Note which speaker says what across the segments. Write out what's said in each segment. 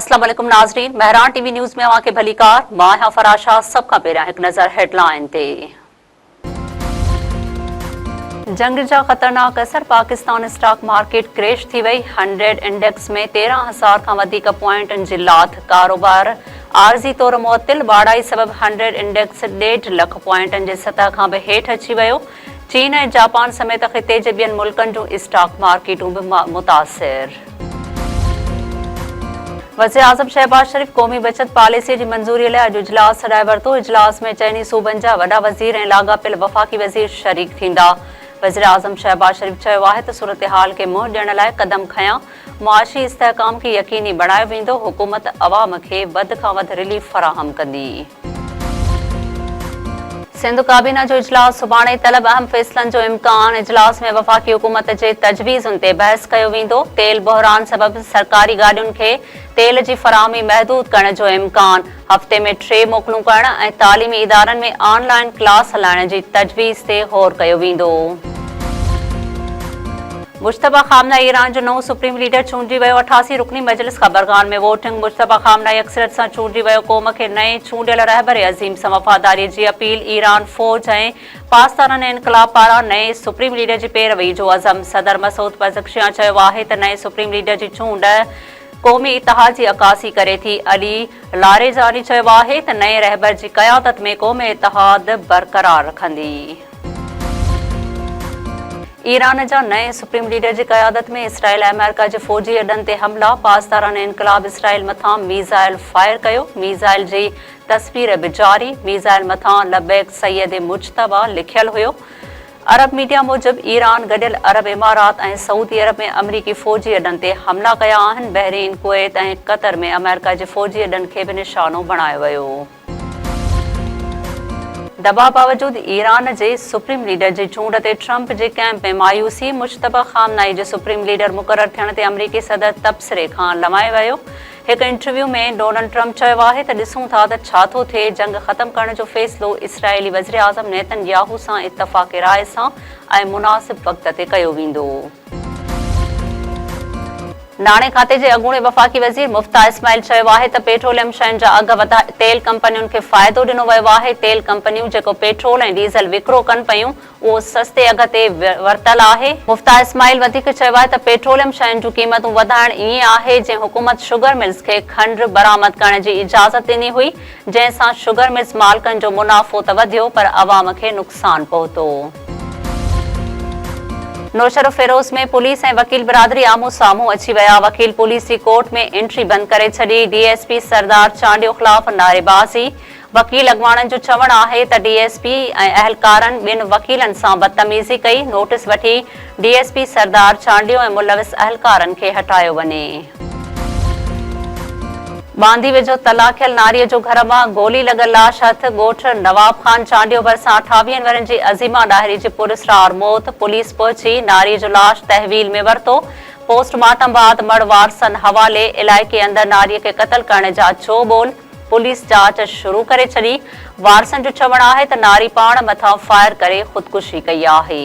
Speaker 1: अस्सलाम वालेकुम नाज़रीन, महरान टीवी न्यूज़ में अवां खे भली कार। मां आहियां फराशा। सब खां पहिरियां हिकु नज़र हेडलाइन ते। जंग जा ख़तरनाक असर, पाकिस्तान स्टॉक मार्केट क्रैश थी वई। 100 इंडेक्स में 13,000 खां वधीक पॉइंटनि जी लाथ, कारोबार आरज़ी तौर मुअत्तिल। बाड़ाई सबब 100 इंडेक्स 1.5 लख पॉइंटनि जे सतह खां बि हेठि अची वियो। चीन ऐं जापान समेत ख़िते जे ॿियनि मुल्कनि जूं स्टॉक मार्केटूं बि मुतासिर। वज़ीर आज़म शहबाज शरीफ़ क़ौमी बचत पॉलिसी जी मंज़ूरीअ लाइ अॼु इजलास छॾाए वरितो। इजलास में चइनी सूबनि जा वॾा वज़ीर ऐं लाॻापियल वफ़ाक़ी वज़ीर शरीक थींदा। वज़ीर आज़म शहबाज शरीफ़ चयो आहे त सूरतहाल खे मुंहुं ॾियण लाइ क़दम खयां। मुआशी इस्तेहकाम खे यक़ीनी बणायो वेंदो। हुकूमत अवाम खे वधि खां वधि रिलीफ फ़राहम कंदी। सिंध काबीना जो इजलास सुभाणे, तलब अहम फ़ैसिलनि जो इम्कान। इजलास में वफ़ाक़ी हुकूमत जे तजवीज़ुनि ते बहस कयो वेंदो। तेल बहिरान सबब सरकारी गाॾियुनि खे तेल जी फ़राहमी महदूद करण जो इम्कान। हफ़्ते में 3 मोकलूं करण ऐं तालीमी इदारनि में ऑनलाइन क्लास हलाइण जी तजवीज़ ते ग़ौर कयो वेंदो। मुश्तबा खामनाई ईरान जो नओं सुप्रीम लीडर चूंडिजी वियो। 88 रुकनी मजलिस ख़बरगान में वोटिंग। मुश्तबा खामनाई अक्सरियत सां चूंडिजी वियो। क़ौम खे नए चूंडियल रहबर अज़ीम सां वफ़ादारीअ जी अपील। ईरान फ़ौज ऐं पासदारन इनक़लाब पारां नए सुप्रीम लीडर जी पैरवी जो अज़म। सदर मसूद पज़ेश्कियान चयो आहे त नए सुप्रीम लीडर जी चूंड क़ौमी इतिहाद जी अकासी करे थी। अली लारेजानी चयो आहे त नए रहबर जी क़यादत में क़ौमी इतिहाद बरक़रार रखंदी। ईरान जा नए सुप्रीम लीडर जी क़यादत में इसराइल ऐं अमेरिका जे फ़ौजी अॾनि ते हमला। पासदारन इनक़लाब इसराइल मथां मीज़ाइल फायर कयो। मीज़ाइल जी तस्वीर बि जारी। मीज़ाइल मथां लबैक सैयद मुजतबा लिखियल हुयो। अरब मीडिया मूजिब ईरान गॾियल अरब इमारात ऐं सऊदी अरब में अमरीकी फ़ौजी अॾनि ते हमला कया आहिनि। बहरीन, कुवैत ऐं क़तर में अमेरिका जे फ़ौजी अॾनि खे बि निशानो बणायो वियो। दॿा बावजूद ईरान जे सुप्रीम लीडर जी चूंड ते ट्रंप जे कैंप में मायूसी। मुश्तबा खामनाई जे सुप्रीम लीडर मुक़ररु थियण ते अमरीकी सदर तबसरे खां लमाए वियो। हिकु इंटरव्यू में डोनाल्ड ट्रंप चयो आहे त ॾिसूं था त छा थो थिए। जंग ख़त्म करण जो फ़ैसिलो इसराइली वज़ीर आज़म नेतन्याहू सां इत्तफ़ाक़ राय सां ऐं मुनासिब वक़्त ते कयो वेंदो। नाणे खाते जे अॻूणे वफ़ाक़ी वज़ीर मुफ्ता इस्माइल चयो आहे त पेट्रोलियम शयुनि जा अघ वधाए तेल कंपनियुनि खे फ़ाइदो ॾिनो वियो आहे। तेल कंपनियूं जेको पेट्रोल ऐं डीज़ल विकिरो कनि पयूं उहो सस्ते अघ ते वरितल आहे। मुफ्ता इस्माइल वधीक चयो आहे त पेट्रोलियम शयुनि जूं क़ीमतूं वधाइण ईअं आहे जीअं हुकूमत शुगर मिल्स खे खंड बरामद करण जी इजाज़त ॾिनी हुई, जंहिंसां शुगर मिल्स मालिकनि जो मुनाफ़ो त वधियो पर अवाम खे नुक़सान पहुतो। नौशर फिरोज़ में पुलिस ऐं वकील बिरादरी आमू साम्हूं अची विया। वकील पुलिस जी कोर्ट में एंट्री बंदि करे छॾी। डीएसपी सरदार चांडियो ख़िलाफ़ नारेबाज़ी। वकील अॻवाननि जो चवणु आहे त डीएसपी ऐं अहलकारनि ॿिनि वकीलनि सां बदतमीज़ी कई। नोटिस वठी डीएसपी सरदार चांडियो ऐं मुलविस अहलकारनि खे हटायो वञे। बांदी वेझो तलाक़ियल नारीअ जो घर मां गोली लॻल लाश हथ। ॻोठ नवाब खान चांडियो भरिसां 28 वरनि जी अज़ीमा डाहिरी जी पुरस्रार मौत। पुलिस पहुची नारीअ जो लाश तहवील में वरितो। पोस्टमार्टम बाद मड़ वारसनि हवाले। इलाइक़े अंदरि नारीअ खे क़तल करण जा चो बोल। पुलिस जांच शुरू करे छॾी। वारसनि जो चवणु आहे त नारी पाण मथां फायर करे ख़ुदकुशी कई आहे।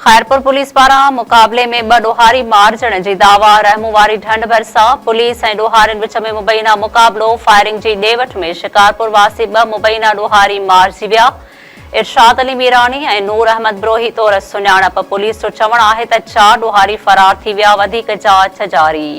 Speaker 1: ख़ैरपुर पुलिस पारां मुक़ाबले में 2 ॾोहारी मारिजण जी दावा। रहमू वारी ढंढ भरिसां पुलिस ऐं ॾोहारियुनि विच में मुबैना मुक़ाबलो। फायरिंग जी ॾे वठ में शिकारपुर वासी 2 मुबैना ॾोहारी मारिजी विया। इरशाद अली मीरानी ऐं नूर अहमद ब्रोही तौर सुञाणप। पुलिस जो चवणु आहे त 4 ॾोहारी फ़रार थी विया। वधीक जांच जारी।